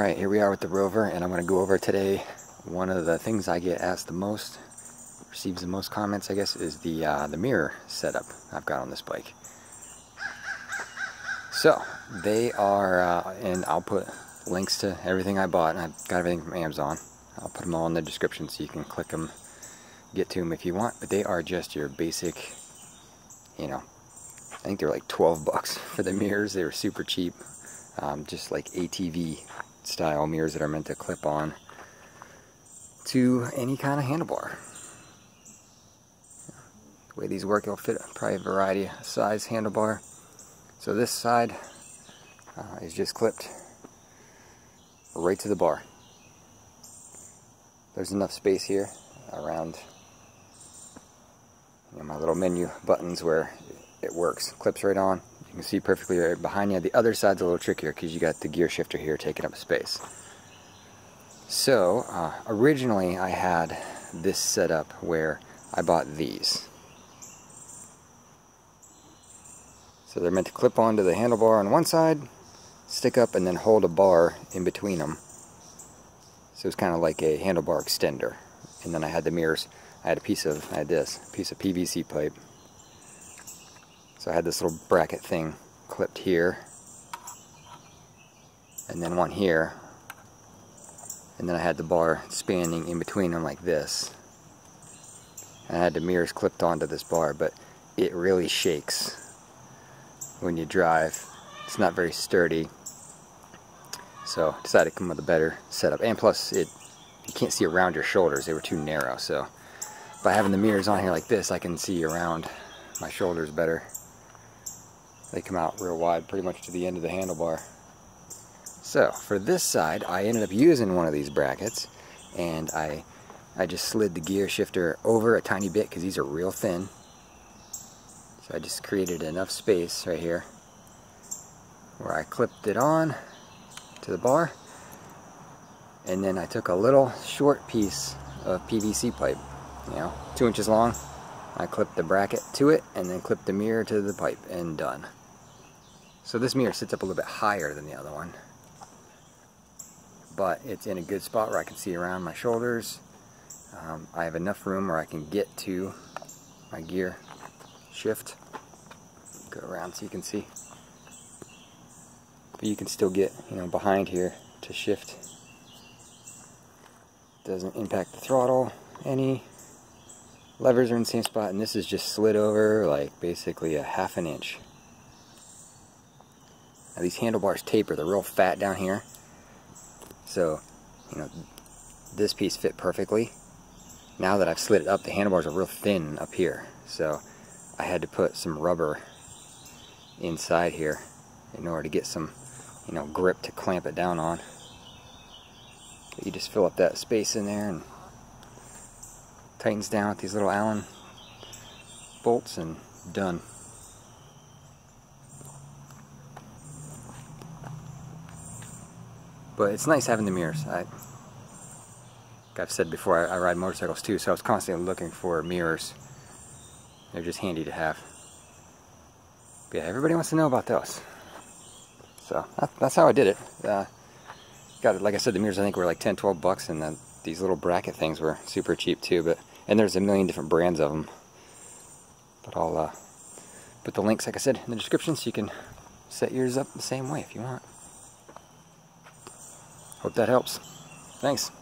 Alright, here we are with the Rover, and I'm going to go over today one of the things I get asked the most, receives the most comments I guess, is the mirror setup I've got on this bike. So, they are, and I'll put links to everything I bought, and I've got everything from Amazon. I'll put them all in the description so you can click them, get to them if you want, but they are just your basic, you know, I think they're like 12 bucks for the mirrors. They were super cheap, just like ATV style mirrors that are meant to clip on to any kind of handlebar. The way these work, it'll fit probably a variety of size handlebar. So this side is just clipped right to the bar. There's enough space here around, you know, my little menu buttons where it works. Clips right on. You can see perfectly right behind you. The other side's a little trickier because you got the gear shifter here taking up space. So, originally I had this set up where I bought these. So they're meant to clip onto the handlebar on one side, stick up, and then hold a bar in between them. So it's kind of like a handlebar extender. And then I had the mirrors. I had this piece of PVC pipe. So I had this little bracket thing clipped here, and then one here, and then I had the bar spanning in between them like this. And I had the mirrors clipped onto this bar, but it really shakes when you drive. It's not very sturdy, so I decided to come with a better setup. And plus, you can't see around your shoulders; they were too narrow. So by having the mirrors on here like this, I can see around my shoulders better. They come out real wide, pretty much to the end of the handlebar. So, for this side, I ended up using one of these brackets, and I just slid the gear shifter over a tiny bit, because these are real thin. So I just created enough space right here, where I clipped it on to the bar, and then I took a little short piece of PVC pipe, you know, 2 inches long. I clipped the bracket to it, and then clipped the mirror to the pipe, and done. So this mirror sits up a little bit higher than the other one, but it's in a good spot where I can see around my shoulders. I have enough room where I can get to my gear shift. Go around so you can see. But you can still get, you know, behind here to shift. Doesn't impact the throttle any. Levers are in the same spot, and this is just slid over like basically a ½ an inch. Now these handlebars taper, they're real fat down here. So, you know, this piece fit perfectly. Now that I've slid it up, the handlebars are real thin up here. So I had to put some rubber inside here in order to get some, you know, grip to clamp it down on. You just fill up that space in there and tightens down with these little Allen bolts, and done. But it's nice having the mirrors. Like I've said before, I ride motorcycles too, so I was constantly looking for mirrors. They're just handy to have. But yeah, everybody wants to know about those. So that's how I did it. Got it. Like I said, the mirrors I think were like 10, 12 bucks, and then these little bracket things were super cheap too. And there's a million different brands of them. But I'll put the links, like I said, in the description so you can set yours up the same way if you want. Hope that helps. Thanks.